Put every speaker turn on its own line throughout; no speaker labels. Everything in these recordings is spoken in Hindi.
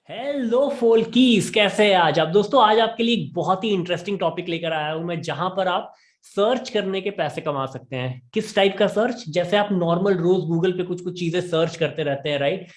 हेलो फोल्कीज, कैसे हैं आज आप दोस्तों। आज आपके लिए एक बहुत ही इंटरेस्टिंग टॉपिक लेकर आया हूं मैं, जहां पर आप सर्च करने के पैसे कमा सकते हैं। किस टाइप का सर्च? जैसे आप नॉर्मल रोज गूगल पे कुछ कुछ चीजें सर्च करते रहते हैं, राइट।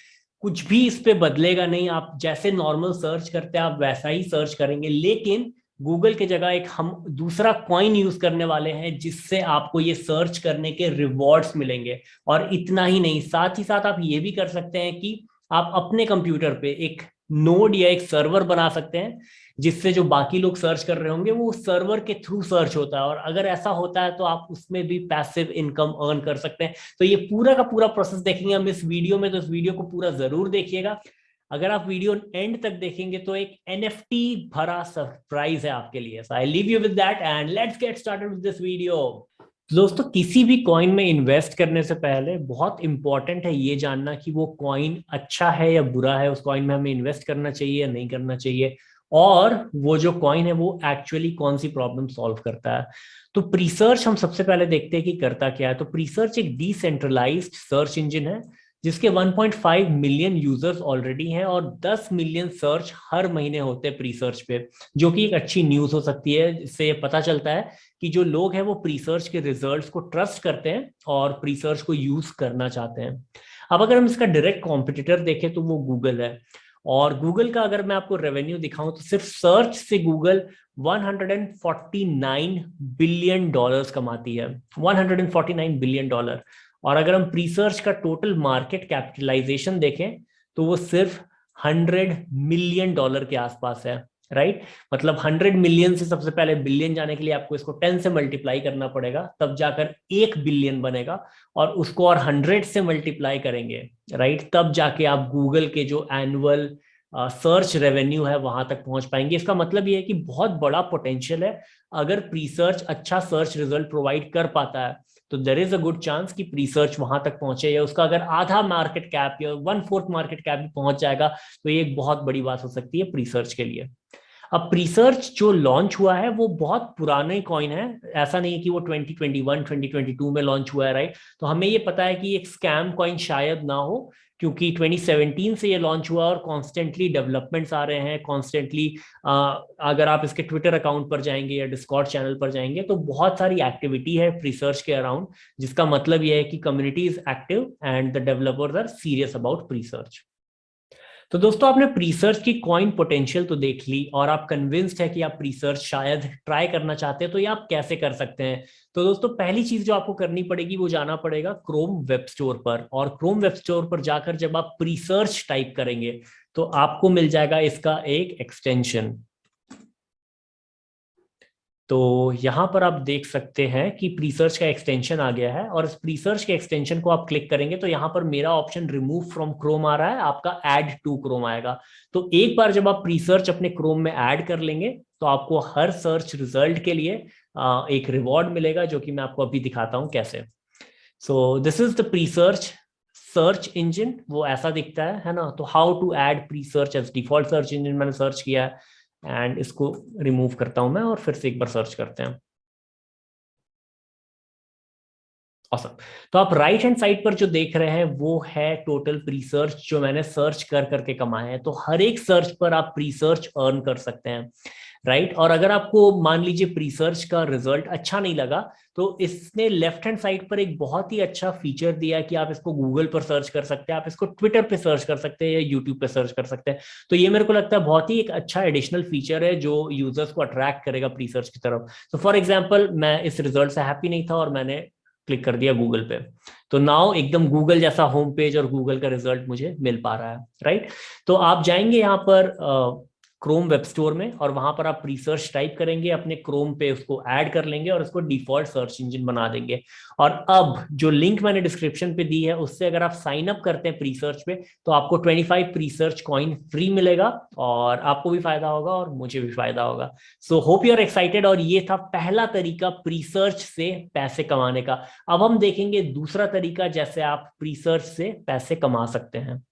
कुछ भी इस पे बदलेगा नहीं। आप जैसे नॉर्मल सर्च करते हैं आप वैसा ही सर्च करेंगे, लेकिन गूगल की जगह एक हम दूसरा कॉइन यूज करने वाले हैं, जिससे आपको ये सर्च करने के रिवॉर्ड्स मिलेंगे। और इतना ही नहीं, साथ ही साथ आप ये भी कर सकते हैं कि आप अपने कंप्यूटर पे एक नोड या एक सर्वर बना सकते हैं, जिससे जो बाकी लोग सर्च कर रहे होंगे वो सर्वर के थ्रू सर्च होता है। और अगर ऐसा होता है तो आप उसमें भी पैसिव इनकम अर्न कर सकते हैं। तो ये पूरा का पूरा प्रोसेस देखेंगे हम इस वीडियो में, तो इस वीडियो को पूरा जरूर देखिएगा। अगर आप वीडियो एंड तक देखेंगे तो एक एनएफटी भरा सरप्राइज है आपके लिए। So I leave you with that and let's get started with this video. दोस्तों, किसी भी कॉइन में इन्वेस्ट करने से पहले बहुत इंपॉर्टेंट है ये जानना कि वो कॉइन अच्छा है या बुरा है। उस कॉइन में हमें इन्वेस्ट करना चाहिए या नहीं करना चाहिए, और वो जो कॉइन है वो एक्चुअली कौन सी प्रॉब्लम सॉल्व करता है। तो प्रीसर्च हम सबसे पहले देखते हैं कि करता क्या है। तो प्रीसर्च एक डिसेंट्रलाइज्ड सर्च इंजन है, जिसके 1.5 मिलियन यूजर्स ऑलरेडी हैं, और 10 मिलियन सर्च हर महीने होते हैं प्रीसर्च पे। जो कि एक अच्छी न्यूज हो सकती है। इससे ये पता चलता है कि जो लोग हैं वो प्रीसर्च के रिजल्ट्स को ट्रस्ट करते हैं और प्रीसर्च को यूज करना चाहते हैं। अब अगर हम इसका डायरेक्ट कॉम्पिटिटर देखें तो वो गूगल है। और गूगल का अगर मैं आपको रेवेन्यू दिखाऊं तो सिर्फ सर्च से गूगल 149 बिलियन डॉलर्स कमाती है। 149 बिलियन डॉलर। और अगर हम प्रीसर्च का टोटल मार्केट कैपिटलाइजेशन देखें तो वो सिर्फ 100 मिलियन डॉलर के आसपास है, राइट। मतलब 100 मिलियन से सबसे पहले बिलियन जाने के लिए आपको इसको 10 से मल्टीप्लाई करना पड़ेगा, तब जाकर 1 बिलियन बनेगा। और उसको और 100 से मल्टीप्लाई करेंगे, राइट, तब जाके आप गूगल के जो एनुअल सर्च रेवेन्यू है वहां तक पहुंच पाएंगे। इसका मतलब ये है कि बहुत बड़ा पोटेंशियल है। अगर प्रीसर्च अच्छा सर्च रिजल्ट प्रोवाइड कर पाता है तो there is a good chance कि प्रीसर्च वहां तक पहुंचे, या उसका अगर आधा मार्केट कैप या 1/4 मार्केट कैप भी पहुंच जाएगा तो ये एक बहुत बड़ी बात हो सकती है प्रीसर्च के लिए। अब प्रीसर्च जो लॉन्च हुआ है वो बहुत पुराने कॉइन है। ऐसा नहीं है कि वो 2021 2022 में लॉन्च हुआ है, राइट। तो हमें ये पता है कि एक स्कैम कॉइन शायद ना हो, क्योंकि 2017 से ये लॉन्च हुआ और कॉन्स्टेंटली डेवलपमेंट्स आ रहे हैं कॉन्स्टेंटली। अगर आप इसके ट्विटर अकाउंट पर जाएंगे या डिस्कॉर्ड चैनल पर जाएंगे तो बहुत सारी एक्टिविटी है प्रीसर्च के अराउंड, जिसका मतलब ये है कि community is active and the developers are serious about Presearch. तो दोस्तों, आपने प्रीसर्च की कॉइन पोटेंशियल तो देख ली, और आप कन्विंस्ड है कि आप प्रीसर्च शायद ट्राई करना चाहते हैं, तो ये आप कैसे कर सकते हैं। तो दोस्तों, पहली चीज जो आपको करनी पड़ेगी वो जाना पड़ेगा क्रोम वेब स्टोर पर। और क्रोम वेब स्टोर पर जाकर जब आप प्रीसर्च टाइप करेंगे तो आपको मिल जाएगा इसका एक एक्सटेंशन। तो यहां पर आप देख सकते हैं कि प्रीसर्च का एक्सटेंशन आ गया है, और इस प्रीसर्च के एक्सटेंशन को आप क्लिक करेंगे तो यहां पर मेरा ऑप्शन रिमूव फ्रॉम क्रोम आ रहा है, आपका ऐड टू क्रोम आएगा। तो एक बार जब आप प्रीसर्च अपने क्रोम में ऐड कर लेंगे तो आपको हर सर्च रिजल्ट के लिए एक रिवॉर्ड मिलेगा, जो कि मैं आपको अभी दिखाता हूं कैसे। So this is the Presearch search engine. वो ऐसा दिखता है ना। तो how to add Presearch as default search engine मैंने सर्च किया है, एंड इसको रिमूव करता हूं मैं और फिर से एक बार सर्च करते हैं। awesome। तो आप राइट हैंड साइड पर जो देख रहे हैं वो है टोटल प्रीसर्च जो मैंने सर्च कर करके कमाए हैं। तो हर एक सर्च पर आप प्रीसर्च अर्न कर सकते हैं, राइट। और अगर आपको मान लीजिए प्रीसर्च का रिजल्ट अच्छा नहीं लगा तो इसने लेफ्ट हैंड साइड पर एक बहुत ही अच्छा फीचर दिया है कि आप इसको गूगल पर सर्च कर सकते हैं, आप इसको ट्विटर पे सर्च कर सकते हैं या यूट्यूब पे सर्च कर सकते हैं। तो ये मेरे को लगता है बहुत ही एक अच्छा एडिशनल फीचर है जो यूजर्स को अट्रैक्ट करेगा प्रीसर्च की तरफ। तो फॉर एग्जाम्पल, मैं इस रिजल्ट से हैप्पी नहीं था और मैंने क्लिक कर दिया गूगल पे। तो नाउ एकदम गूगल जैसा होम पेज और गूगल का रिजल्ट मुझे मिल पा रहा है, राइट। तो आप जाएंगे यहाँ पर क्रोम वेब स्टोर में, और वहां पर आप रिसर्च टाइप करेंगे अपने क्रोम पे, उसको ऐड कर लेंगे और उसको डिफॉल्ट सर्च इंजन बना देंगे। और अब जो लिंक मैंने डिस्क्रिप्शन पे दी है उससे अगर आप साइन अप करते हैं प्रीसर्च पे तो आपको 25 प्रीसर्च कॉइन फ्री मिलेगा, और आपको भी फायदा होगा और मुझे भी फायदा होगा। So hope you are excited. और ये था पहला तरीका प्रीसर्च से पैसे कमाने का। अब हम देखेंगे दूसरा तरीका, जैसे आप प्रीसर्च से पैसे कमा सकते हैं।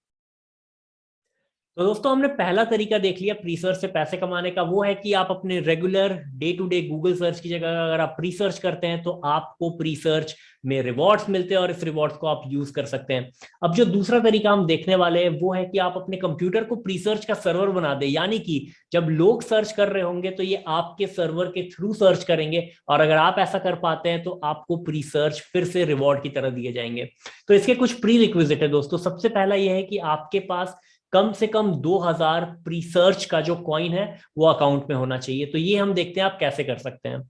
तो दोस्तों हमने पहला तरीका देख लिया प्री सर्च से पैसे कमाने का, वो है कि आप अपने regular day to day Google search की जगह अगर आप प्री सर्च करते हैं तो आपको प्री सर्च में रिवॉर्ड्स मिलते हैं और इस रिवॉर्ड्स को आप यूज कर सकते हैं। अब जो दूसरा तरीका हम देखने वाले हैं वो है कि आप अपने कंप्यूटर को प्री सर्च का सर्वर बना दें, यानी कि जब लोग सर्च कर रहे होंगे तो ये आपके सर्वर के थ्रू सर्च करेंगे, और अगर आप ऐसा कर पाते हैं तो आपको प्री सर्च फिर से रिवॉर्ड की तरह दिए जाएंगे। तो इसके कुछ प्री रिक्विजिट है दोस्तों। सबसे पहला यह है कि आपके पास कम से कम 2000 प्री सर्च का जो कॉइन है वो अकाउंट में होना चाहिए। तो ये हम देखते हैं आप कैसे कर सकते हैं।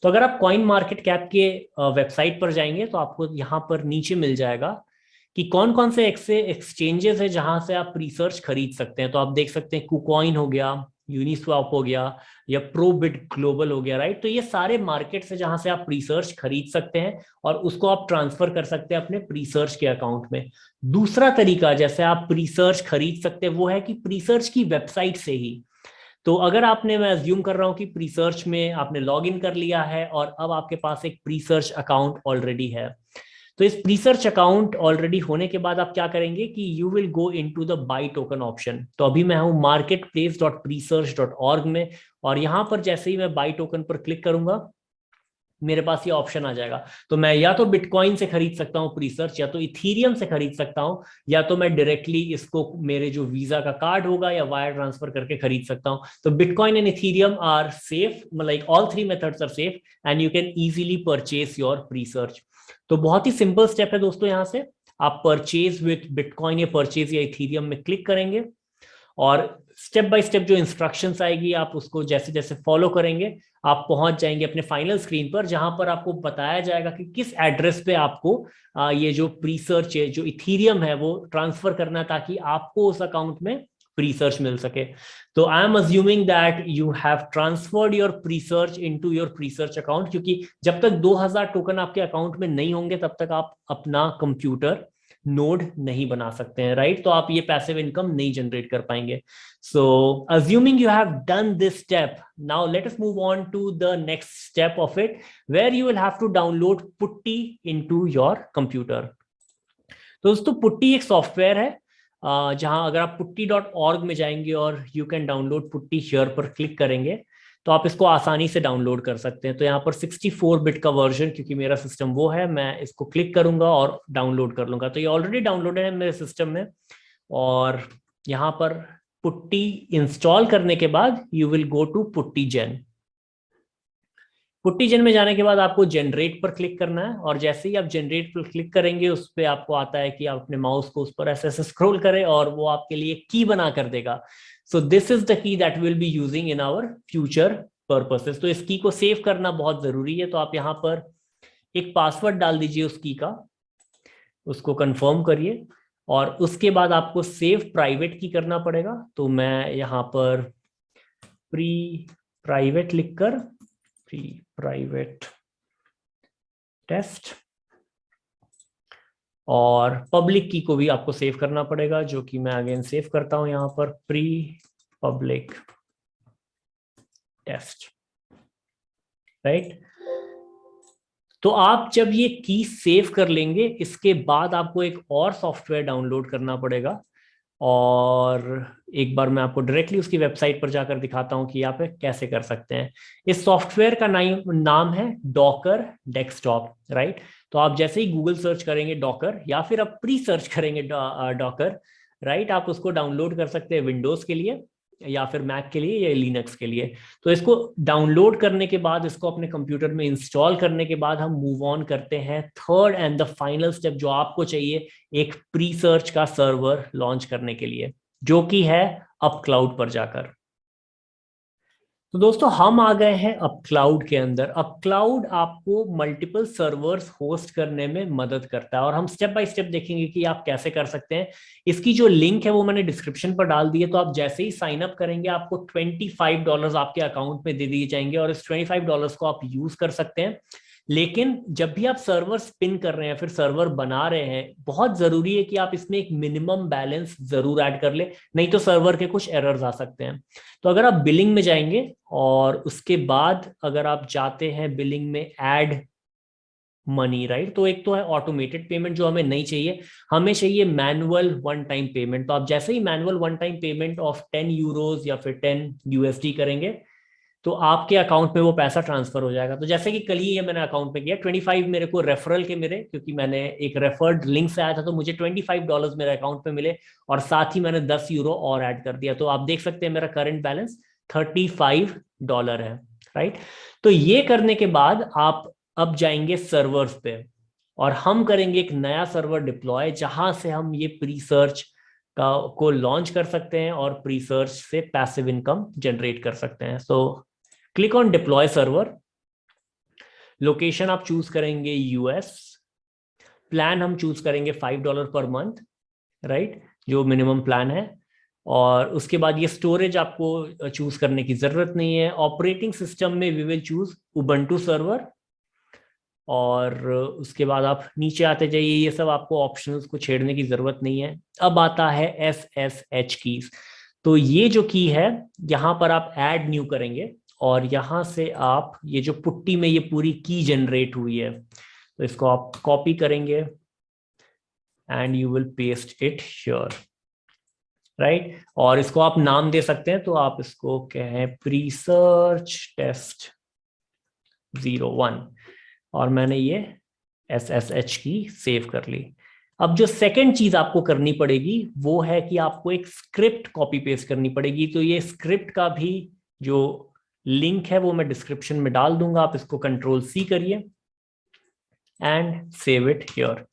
तो अगर आप कॉइन मार्केट कैप के वेबसाइट पर जाएंगे तो आपको यहाँ पर नीचे मिल जाएगा कि कौन कौन से एक्सचेंजेस है जहां से आप प्री सर्च खरीद सकते हैं। तो आप देख सकते हैं कुकॉइन हो गया, यूनिस्वैप हो गया, या प्रोबिट ग्लोबल हो गया, राइट। तो ये सारे मार्केट्स है जहां से आप प्री सर्च खरीद सकते हैं और उसको आप ट्रांसफर कर सकते हैं अपने प्री सर्च के अकाउंट में। दूसरा तरीका जैसे आप प्री सर्च खरीद सकते हैं वो है कि प्री सर्च की वेबसाइट से ही। तो अगर आपने, मैं अज्यूम कर रहा हूं कि प्री सर्च में आपने लॉग इन कर लिया है और अब आपके पास एक प्री सर्च अकाउंट ऑलरेडी है, तो इस प्री सर्च अकाउंट ऑलरेडी होने के बाद आप क्या करेंगे कि you will go into the buy token option. तो अभी मैं हूं marketplace.presearch.org में, और यहां पर जैसे ही मैं बाय टोकन पर क्लिक करूंगा मेरे पास ये ऑप्शन आ जाएगा। तो मैं या तो बिटकॉइन से खरीद सकता हूँ प्री सर्च, या तो इथीरियम से खरीद सकता हूँ, या तो मैं डायरेक्टली इसको मेरे जो वीजा का कार्ड होगा या वायर ट्रांसफर करके खरीद सकता हूँ। तो Bitcoin and Ethereum are safe, like all three methods are safe and you can easily purchase your Presearch. तो बहुत ही सिंपल स्टेप है दोस्तों। यहाँ से आप परचेज विथ बिटकॉइन या परचेज या इथीरियम में क्लिक करेंगे, और स्टेप बाय स्टेप जो इंस्ट्रक्शंस आएगी आप उसको जैसे जैसे फॉलो करेंगे आप पहुंच जाएंगे अपने फाइनल स्क्रीन पर, जहां पर आपको बताया जाएगा कि किस एड्रेस पे आपको ये जो प्री सर्च है, जो इथीरियम है, वो ट्रांसफर करना है ताकि आपको उस अकाउंट में प्री सर्च मिल सके। तो I am assuming that you have transferred your pre search into your pre search account, क्योंकि जब तक 2000 टोकन आपके अकाउंट में नहीं होंगे तब तक आप अपना कंप्यूटर नोड नहीं बना सकते हैं, राइट। तो आप ये पैसिव इनकम नहीं जनरेट कर पाएंगे। So assuming you have done this step, now let us move on to the next step of it, where you will have to download PuTTY into your computer. तो दोस्तों पुट्टी एक सॉफ्टवेयर है, जहां अगर आप putty.org में जाएंगे और you can download putty here पर क्लिक करेंगे तो आप इसको आसानी से डाउनलोड कर सकते हैं। तो यहाँ पर 64 बिट का वर्जन, क्योंकि मेरा सिस्टम वो है, मैं इसको क्लिक करूंगा और डाउनलोड कर लूंगा। तो ये ऑलरेडी डाउनलोडेड है मेरे सिस्टम में, और यहाँ पर पुट्टी इंस्टॉल करने के बाद you will go to PuTTYgen. PuTTYgen में जाने के बाद आपको जनरेट पर क्लिक करना है, और जैसे ही आप जनरेट पर क्लिक करेंगे उस पर आपको आता है कि आप अपने माउस को उस पर ऐसे ऐसे स्क्रॉल करें और वो आपके लिए की बना कर देगा। So this is the key that will be using in our future purposes. तो इस की को सेव करना बहुत जरूरी है। तो आप यहाँ पर एक पासवर्ड डाल दीजिए उस की का, उसको कंफर्म करिए, और उसके बाद आपको सेव प्राइवेट की करना पड़ेगा। तो मैं यहाँ पर प्री प्राइवेट लिखकर प्री प्राइवेट टेस्ट, और पब्लिक की को भी आपको सेव करना पड़ेगा, जो कि मैं अगेन सेव करता हूं यहां पर प्री पब्लिक टेस्ट, राइट। तो आप जब ये की सेव कर लेंगे इसके बाद आपको एक और सॉफ्टवेयर डाउनलोड करना पड़ेगा, और एक बार मैं आपको डायरेक्टली उसकी वेबसाइट पर जाकर दिखाता हूं कि आप कैसे कर सकते हैं। इस सॉफ्टवेयर का नाम है डॉकर डेस्कटॉप, राइट। तो आप जैसे ही गूगल सर्च करेंगे डॉकर, या फिर आप प्री सर्च करेंगे डॉकर, राइट, आप उसको डाउनलोड कर सकते हैं विंडोज के लिए, या फिर मैक के लिए, या लिनक्स के लिए। तो इसको डाउनलोड करने के बाद, इसको अपने कंप्यूटर में इंस्टॉल करने के बाद हम मूव ऑन करते हैं third and the final step जो आपको चाहिए, एक प्री सर्च का सर्वर लॉन्च करने के लिए, जो कि है अप क्लाउड पर जाकर। तो दोस्तों हम आ गए हैं अप क्लाउड के अंदर। अप क्लाउड आपको मल्टीपल सर्वर्स होस्ट करने में मदद करता है, और हम स्टेप बाय स्टेप देखेंगे कि आप कैसे कर सकते हैं। इसकी जो लिंक है वो मैंने डिस्क्रिप्शन पर डाल दी है। तो आप जैसे ही साइन अप करेंगे आपको $25 आपके अकाउंट में दे दिए जाएंगे, और इस $25 को आप यूज कर सकते हैं। लेकिन जब भी आप सर्वर स्पिन कर रहे हैं, फिर सर्वर बना रहे हैं, बहुत जरूरी है कि आप इसमें एक मिनिमम बैलेंस जरूर ऐड कर ले, नहीं तो सर्वर के कुछ एरर्स आ सकते हैं। तो अगर आप बिलिंग में जाएंगे और उसके बाद अगर आप जाते हैं बिलिंग में ऐड मनी, राइट। तो एक तो है ऑटोमेटेड पेमेंट जो हमें नहीं चाहिए, हमें चाहिए मैनुअल वन टाइम पेमेंट। तो आप जैसे ही manual one time payment of 10 euros या फिर 10 USD करेंगे तो आपके अकाउंट में वो पैसा ट्रांसफर हो जाएगा। तो जैसे कि कल ही ये मैंने अकाउंट में किया 25 मेरे को रेफरल के मेरे, क्योंकि मैंने एक रेफर्ड लिंक से आया था, तो मुझे $25 मेरे अकाउंट में मिले, और साथ ही मैंने 10 यूरो और ऐड कर दिया। तो आप देख सकते हैं मेरा करंट बैलेंस $35 है, राइट। तो ये करने के बाद आप अब जाएंगे सर्वर्स पे, और हम करेंगे एक नया सर्वर डिप्लॉय जहां से हम ये प्री सर्च का को लॉन्च कर सकते हैं और प्री सर्च से पैसिव इनकम जनरेट कर सकते हैं। So click on deploy server, location आप चूज करेंगे यूएस, प्लान हम चूज करेंगे $5 पर मंथ, राइट, जो मिनिमम प्लान है। और उसके बाद ये स्टोरेज आपको चूज करने की जरूरत नहीं है। ऑपरेटिंग सिस्टम में we will choose Ubuntu server, और उसके बाद आप नीचे आते जाइए, ये सब आपको ऑप्शंस को छेड़ने की जरूरत नहीं है। अब आता है SSH कीज। तो ये जो की है यहाँ पर आप ऐड न्यू करेंगे, और यहाँ से आप ये जो पुट्टी में ये पूरी की जनरेट हुई है, तो इसको आप कॉपी करेंगे and you will paste it here, right. और इसको आप नाम दे सकते हैं, तो आप इसको कहें प्री सर्च टेस्ट 01, और मैंने ये SSH की सेव कर ली। अब जो सेकंड चीज आपको करनी पड़ेगी वो है कि आपको एक स्क्रिप्ट कॉपी पेस्ट करनी पड़ेगी। तो ये स्क्रिप्ट का भी जो लिंक है वो मैं डिस्क्रिप्शन में डाल दूंगा, आप इसको Ctrl+C करिए एंड सेव इट हियर।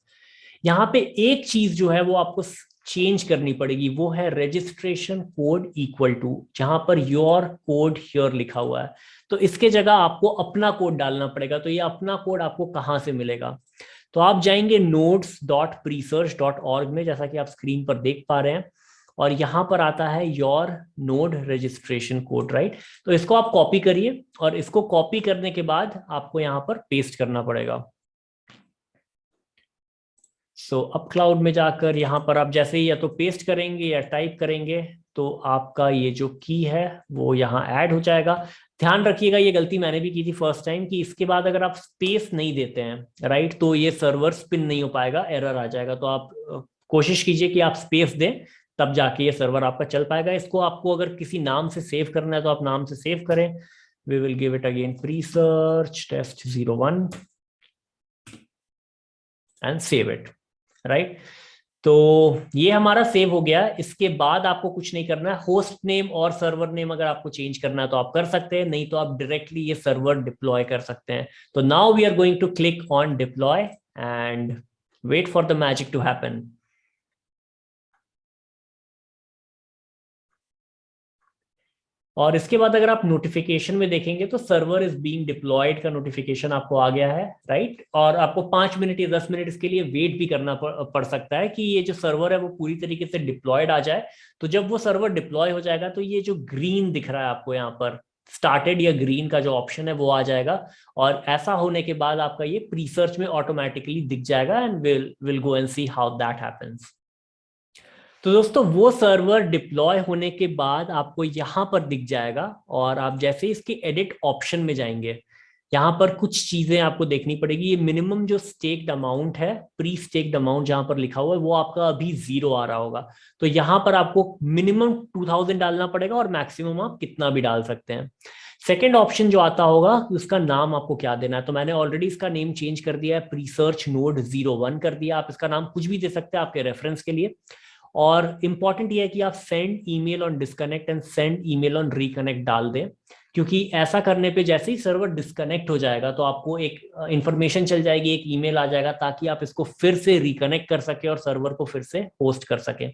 यहाँ पे एक चीज जो है वो आपको चेंज करनी पड़ेगी, वो है रजिस्ट्रेशन कोड इक्वल टू, जहां पर योर कोड हियर लिखा हुआ है, तो इसके जगह आपको अपना कोड डालना पड़ेगा। तो ये अपना कोड आपको कहां से मिलेगा? तो आप जाएंगे nodes.presearch.org में, जैसा कि आप स्क्रीन पर देख पा रहे हैं, और यहां पर आता है your node registration code, right. तो इसको आप कॉपी करिए, और इसको कॉपी करने के बाद आपको यहां पर पेस्ट करना पड़ेगा। सो अप क्लाउड में जाकर यहाँ पर आप जैसे ही या तो पेस्ट करेंगे या टाइप करेंगे, तो आपका ये जो की है वो यहाँ ऐड हो जाएगा। ध्यान रखिएगा, ये गलती मैंने भी की थी फर्स्ट टाइम, कि इसके बाद अगर आप स्पेस नहीं देते हैं, राइट, तो ये सर्वर स्पिन नहीं हो पाएगा, एरर आ जाएगा। तो आप कोशिश कीजिए कि आप स्पेस दें, तब जाके ये सर्वर आपका चल पाएगा। इसको आपको अगर किसी नाम से सेव करना है तो आप नाम से सेव करें। We will give it again Presearch test 01 and save it, right. तो ये हमारा सेव हो गया। इसके बाद आपको कुछ नहीं करना है। होस्ट नेम और सर्वर नेम अगर आपको चेंज करना है तो आप कर सकते हैं, नहीं तो आप डायरेक्टली ये सर्वर डिप्लॉय कर सकते हैं। तो now we are going to click on deploy and wait for the magic to happen. और इसके बाद अगर आप नोटिफिकेशन में देखेंगे तो सर्वर इज बीइंग डिप्लॉयड का नोटिफिकेशन आपको आ गया है, राइट। और आपको 5 मिनट या 10 मिनट इसके लिए वेट भी करना पड़ सकता है कि ये जो सर्वर है वो पूरी तरीके से डिप्लॉयड आ जाए। तो जब वो सर्वर डिप्लॉय हो जाएगा तो ये जो ग्रीन दिख रहा है आपको यहाँ पर स्टार्टेड या ग्रीन का जो ऑप्शन है वो आ जाएगा, और ऐसा होने के बाद आपका ये प्री सर्च में ऑटोमेटिकली दिख जाएगा, and will go and see how that happens. तो दोस्तों वो सर्वर डिप्लॉय होने के बाद आपको यहां पर दिख जाएगा, और आप जैसे ही इसके एडिट ऑप्शन में जाएंगे, यहाँ पर कुछ चीजें आपको देखनी पड़ेगी। ये मिनिमम जो स्टेक्ड अमाउंट है, प्री स्टेक्ड अमाउंट जहां पर लिखा हुआ है, वो आपका अभी 0 आ रहा होगा। तो यहाँ पर आपको मिनिमम 2000 डालना पड़ेगा, और मैक्सिमम आप कितना भी डाल सकते हैं। सेकेंड ऑप्शन जो आता होगा उसका नाम आपको क्या देना है, तो मैंने ऑलरेडी इसका नेम चेंज कर दिया है, प्रीसर्च नोड 01 कर दिया। आप इसका नाम कुछ भी दे सकते हैं आपके रेफरेंस के लिए। और इंपॉर्टेंट ये है कि आप send email on disconnect and send email on reconnect डाल दें, क्योंकि ऐसा करने पे जैसे ही सर्वर डिस्कनेक्ट हो जाएगा तो आपको एक इंफॉर्मेशन चल जाएगी, एक ईमेल आ जाएगा, ताकि आप इसको फिर से रिकनेक्ट कर सके और सर्वर को फिर से होस्ट कर सके।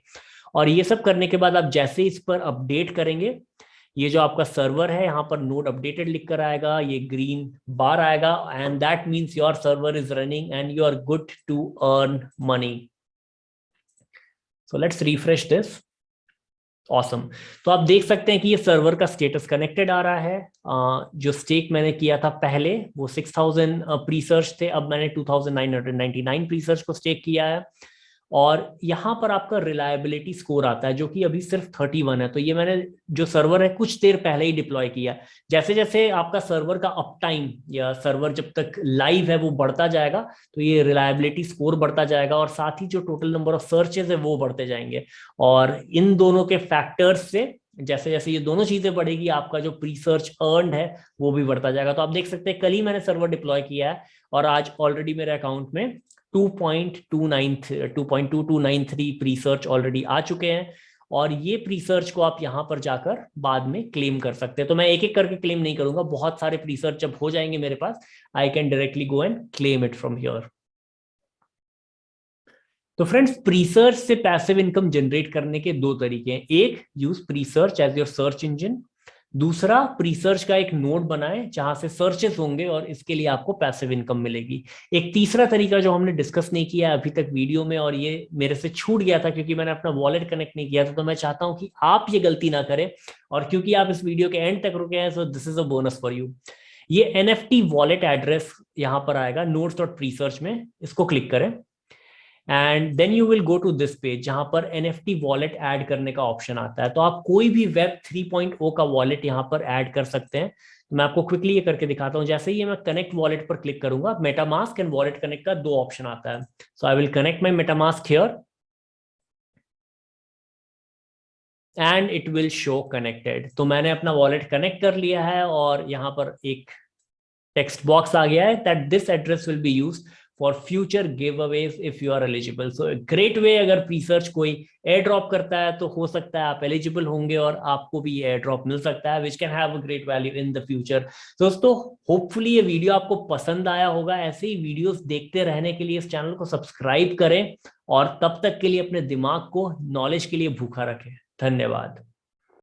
और ये सब करने के बाद आप जैसे इस पर अपडेट करेंगे, ये जो आपका सर्वर है यहाँ पर नोड अपडेटेड लिख कर आएगा, ये ग्रीन बार आएगा, and that means your server is running and you are good to earn money. So let's refresh this. Awesome. तो आप देख सकते हैं कि ये सर्वर का स्टेटस कनेक्टेड आ रहा है। जो स्टेक मैंने किया था पहले वो 6000 प्री सर्च थे, अब मैंने 2999 प्री सर्च को स्टेक किया है। और यहाँ पर आपका रिलायबिलिटी स्कोर आता है जो कि अभी सिर्फ 31 है। तो ये मैंने जो सर्वर है कुछ देर पहले ही डिप्लॉय किया। जैसे जैसे आपका सर्वर का अप टाइम या सर्वर जब तक लाइव है वो बढ़ता जाएगा, तो ये रिलायबिलिटी स्कोर बढ़ता जाएगा, और साथ ही जो टोटल नंबर ऑफ सर्चेस है वो बढ़ते जाएंगे। और इन दोनों के फैक्टर्स से जैसे जैसे ये दोनों चीजें बढ़ेगी, आपका जो प्री सर्च अर्नड है वो भी बढ़ता जाएगा। तो आप देख सकते हैं कल ही मैंने सर्वर डिप्लॉय किया है और आज ऑलरेडी मेरे अकाउंट में 2.2293 प्री सर्च ऑलरेडी आ चुके हैं। और ये प्री सर्च को आप यहां पर जाकर बाद में क्लेम कर सकते हैं। तो मैं एक एक करके क्लेम नहीं करूंगा, बहुत सारे प्री सर्च जब हो जाएंगे मेरे पास, I can directly go and claim it from here. तो फ्रेंड्स, प्री सर्च से पैसिव इनकम जनरेट करने के दो तरीके हैं। एक, use Presearch as your search engine. दूसरा, प्री सर्च का एक नोड बनाएं जहां से सर्चेस होंगे और इसके लिए आपको पैसिव इनकम मिलेगी। एक तीसरा तरीका जो हमने डिस्कस नहीं किया अभी तक वीडियो में, और ये मेरे से छूट गया था क्योंकि मैंने अपना वॉलेट कनेक्ट नहीं किया था, तो मैं चाहता हूं कि आप ये गलती ना करें। और क्योंकि आप इस वीडियो के एंड तक रुके हैं, so this is a bonus for you. ये एनएफटी वॉलेट एड्रेस यहां पर आएगा notes.presearch में, इसको क्लिक करें and then you will go to this page जहां पर एनएफटी वॉलेट ऐड करने का ऑप्शन आता है। तो आप कोई भी वेब 3.0 का वॉलेट यहां पर ऐड कर सकते हैं। तो मैं आपको क्विकली ये करके दिखाता हूं। जैसे ही मैं कनेक्ट वॉलेट पर क्लिक करूंगा, मेटामास्क एंड वॉलेट कनेक्ट का दो ऑप्शन आता है। So I will connect my MetaMask here and it will show connected. तो मैंने अपना वॉलेट कनेक्ट कर लिया है और यहाँ पर एक टेक्स्ट बॉक्स आ गया है that this address will be used for future giveaways if you are eligible. So great way, अगर प्री सर्च कोई एयर ड्रॉप करता है तो हो सकता है आप एलिजिबल होंगे और आपको भी एयर ड्रॉप मिल सकता है, which can have a great value in the future. दोस्तों, होपफुली ये वीडियो आपको पसंद आया होगा। ऐसे ही वीडियोस देखते रहने के लिए इस चैनल को सब्सक्राइब करें और तब तक के लिए अपने दिमाग को नॉलेज के लिए भूखा रखें। धन्यवाद।